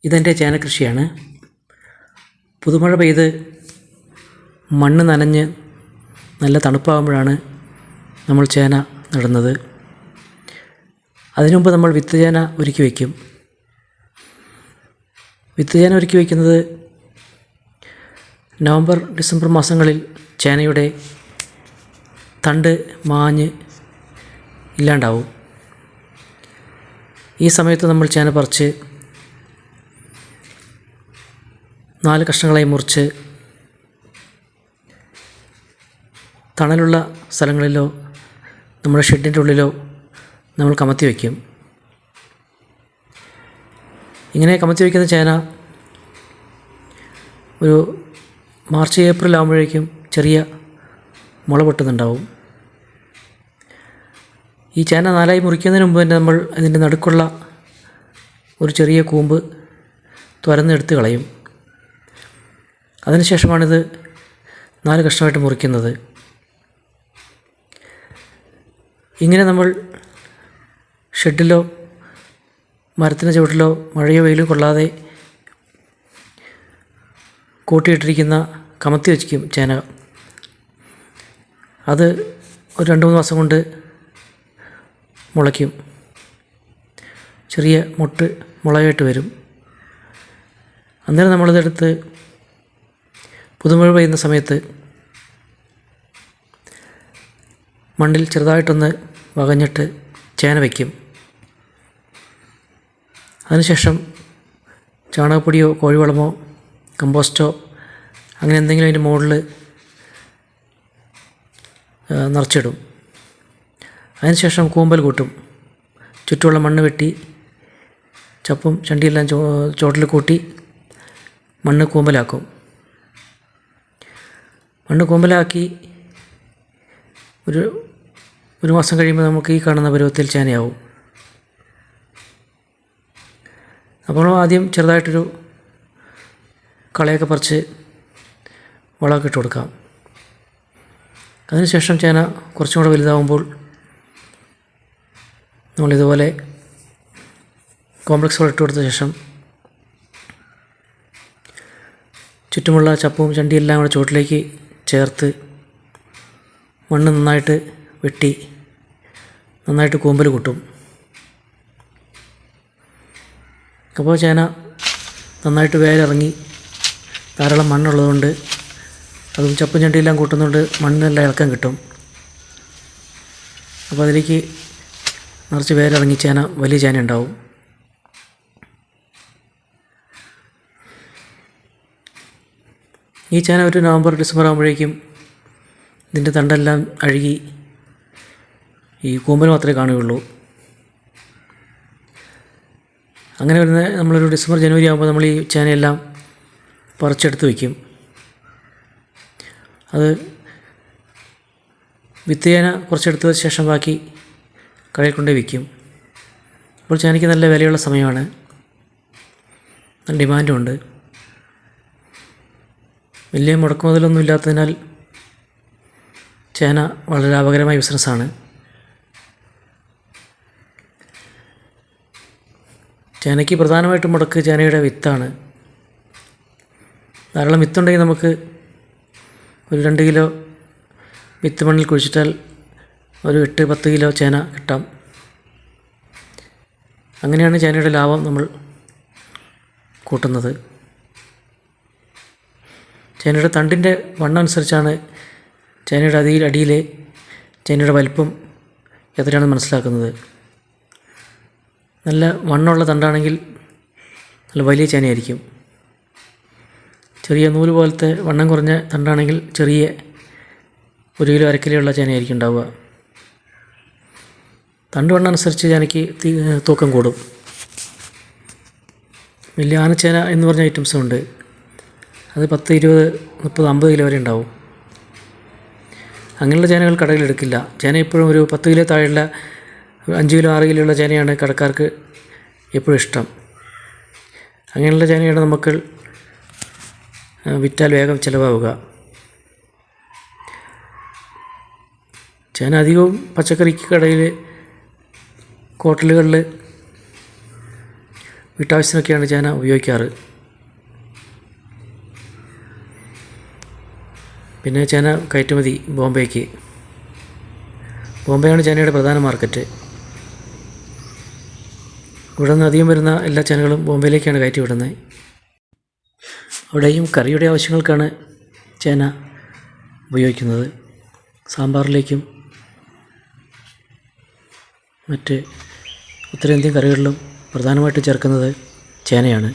ഇതെൻ്റെ ചേന കൃഷിയാണ്. പുതുമഴ പെയ്ത് മണ്ണ് നനഞ്ഞ് നല്ല തണുപ്പാകുമ്പോഴാണ് നമ്മൾ ചേന നടുന്നത്. അതിനുമുമ്പ് നമ്മൾ വിത്ത് ചേന ഒരുക്കി വയ്ക്കും. വിത്ത് ചേന ഒരുക്കി വയ്ക്കുന്നത് നവംബർ ഡിസംബർ മാസങ്ങളിൽ ചേനയുടെ തണ്ട് മാഞ്ഞ് ഇല്ലാണ്ടാവും. ഈ സമയത്ത് നമ്മൾ ചേന പറിച്ച് 4 കഷ്ണങ്ങളായി മുറിച്ച് തണലുള്ള സ്ഥലങ്ങളിലോ നമ്മുടെ ഷെഡിൻ്റെ ഉള്ളിലോ നമ്മൾ കമത്തി വയ്ക്കും. ഇങ്ങനെ കമത്തി വയ്ക്കുന്ന ചേന ഒരു മാർച്ച് ഏപ്രിൽ ആകുമ്പോഴേക്കും ചെറിയ മുള പൊട്ടുന്നുണ്ടാവും. ഈ ചേന 4ആയി മുറിക്കുന്നതിന് മുമ്പ് തന്നെ നമ്മൾ ഇതിൻ്റെ നടുക്കുള്ള ഒരു ചെറിയ കൂമ്പ് തുരന്നെടുത്ത് കളയും. അതിനുശേഷമാണിത് 4 കഷ്ണമായിട്ട് മുറിക്കുന്നത്. ഇങ്ങനെ നമ്മൾ ഷെഡിലോ മരത്തിൻ്റെ ചുവട്ടിലോ മഴയോ വെയിലോ കൊള്ളാതെ കൂട്ടിയിട്ടിരിക്കുന്ന കമത്തി വയ്ക്കും ചേന. അത് ഒരു 2-3 മാസം കൊണ്ട് മുളയ്ക്കും. ചെറിയ മുളയായിട്ട് വരും. അന്നേരം നമ്മളിതെടുത്ത് പുതുമഴ പെയ്യുന്ന സമയത്ത് മണ്ണിൽ ചെറുതായിട്ടൊന്ന് വകഞ്ഞിട്ട് ചേന വയ്ക്കും. അതിനുശേഷം ചാണകപ്പൊടിയോ കോഴിവളമോ കമ്പോസ്റ്റോ അങ്ങനെ എന്തെങ്കിലും അതിൻ്റെ മുകളിൽ നിറച്ചിടും. അതിനുശേഷം കൂമ്പൽ കൂട്ടും. ചുറ്റുമുള്ള മണ്ണ് വെട്ടി ചപ്പും ചണ്ടിയെല്ലാം ചോട്ടിൽ കൂട്ടി മണ്ണ് കൂമ്പലാക്കും. മണ്ണ് കൂമ്പലാക്കി ഒരു മാസം കഴിയുമ്പോൾ നമുക്ക് ഈ കാണുന്ന പരുവത്തിൽ ചേനയാവും. അപ്പോൾ ആദ്യം ചെറുതായിട്ടൊരു കളയൊക്കെ പറിച്ച് വളമൊക്കെ ഇട്ട് കൊടുക്കാം. അതിനുശേഷം ചേന കുറച്ചും കൂടെ വലുതാവുമ്പോൾ നമ്മളിതുപോലെ കോംപ്ലക്സ് വളം ഇട്ട് കൊടുത്ത ശേഷം ചുറ്റുമുള്ള ചപ്പും ചണ്ടിയെല്ലാം കൂടെ ചുവട്ടിലേക്ക് ചേർത്ത് മണ്ണ് നന്നായിട്ട് വെട്ടി നന്നായിട്ട് കൂമ്പൽ കൂട്ടും. അപ്പോൾ ചേന നന്നായിട്ട് വേരിറങ്ങി ധാരാളം മണ്ണുള്ളതുകൊണ്ട് അതും ചപ്പും ചണ്ടിയെല്ലാം കൂട്ടുന്നതുകൊണ്ട് മണ്ണിനെല്ലാം ഇളക്കം കിട്ടും. അപ്പോൾ അതിലേക്ക് നിറച്ച് വേരിറങ്ങി ചേന വലിയ ചേന ഉണ്ടാവും. ഈ ചേന ഒരു നവംബർ ഡിസംബർ ആകുമ്പോഴേക്കും ഇതിൻ്റെ തണ്ടെല്ലാം അഴുകി ഈ കൂമ്പൽ മാത്രമേ കാണുകയുള്ളൂ. അങ്ങനെ വരുന്ന നമ്മളൊരു ഡിസംബർ ജനുവരി ആകുമ്പോൾ നമ്മൾ ഈ ചേനയെല്ലാം പറിച്ചെടുത്ത് വയ്ക്കും. അത് വിത്ത് ചേന കുറച്ചെടുത്ത ശേഷം ബാക്കി കടയിൽ കൊണ്ടുപോയി വിൽക്കും. അപ്പോൾ ചേനയ്ക്ക് നല്ല വിലയുള്ള സമയമാണ്, നല്ല ഡിമാൻഡുണ്ട്. വലിയ മുടക്കുമുതലൊന്നും ഇല്ലാത്തതിനാൽ ചേന വളരെ ലാഭകരമായ ബിസിനസ്സാണ്. ചേനയ്ക്ക് പ്രധാനമായിട്ടും മുടക്ക് ചേനയുടെ വിത്താണ്. ധാരാളം വിത്തുണ്ടെങ്കിൽ നമുക്ക് ഒരു 2 കിലോ വിത്ത് മണ്ണിൽ കുഴിച്ചിട്ടാൽ ഒരു 8-10 കിലോ ചേന കിട്ടാം. അങ്ങനെയാണ് ചേനയുടെ ലാഭം നമ്മൾ കൂട്ടുന്നത്. ചേനയുടെ തണ്ടിൻ്റെ വണ്ണം അനുസരിച്ചാണ് ചേനയുടെ അടിയിലെ ചേനയുടെ വലിപ്പം എത്രയാണെന്ന് മനസ്സിലാക്കുന്നത്. നല്ല വണ്ണമുള്ള തണ്ടാണെങ്കിൽ നല്ല വലിയ ചേനയായിരിക്കും. ചെറിയ നൂല് പോലത്തെ വണ്ണം കുറഞ്ഞ തണ്ടാണെങ്കിൽ ചെറിയ 1 കിലോ 1/2 കിലോ ഉള്ള ചേനയായിരിക്കും ഉണ്ടാവുക. തണ്ട് വണ്ണം അനുസരിച്ച് ചേനയ്ക്ക് തൂക്കം കൂടും. വലിയ ആനച്ചേന എന്ന് പറഞ്ഞ ഐറ്റംസുണ്ട്. അത് 10, 20, 30, 50 കിലോ വരെ ഉണ്ടാവും. അങ്ങനെയുള്ള ചേനകൾ കടയിൽ എടുക്കില്ല. ചേന എപ്പോഴും ഒരു 10 കിലോ താഴെയുള്ള 5 കിലോ 6 കിലോ ഉള്ള ചേനയാണ് കടക്കാർക്ക് എപ്പോഴും ഇഷ്ടം. അങ്ങനെയുള്ള ചേനയാണ് നമുക്ക് വിറ്റാൽ വേഗം ചിലവാവുക. ചേന അധികവും പച്ചക്കറിക്ക് കടയിൽ ഹോട്ടലുകളിൽ വീട്ടാവശ്യത്തിനൊക്കെയാണ് ചേന ഉപയോഗിക്കാറ്. പിന്നെ ചേന കയറ്റുമതി ബോംബെയാണ് ചേനയുടെ പ്രധാന മാർക്കറ്റ്. ഇവിടെ നിന്ന് അധികം വരുന്ന എല്ലാ ചേനകളും ബോംബെയിലേക്കാണ് കയറ്റി വിടുന്നത്. അവിടെയും കറിയുടെ ആവശ്യങ്ങൾക്കാണ് ചേന ഉപയോഗിക്കുന്നത്. സാമ്പാറിലേക്കും മറ്റ് ഉത്തരേന്ത്യൻ കറികളിലും പ്രധാനമായിട്ട് ചേർക്കുന്നത് ചേനയാണ്.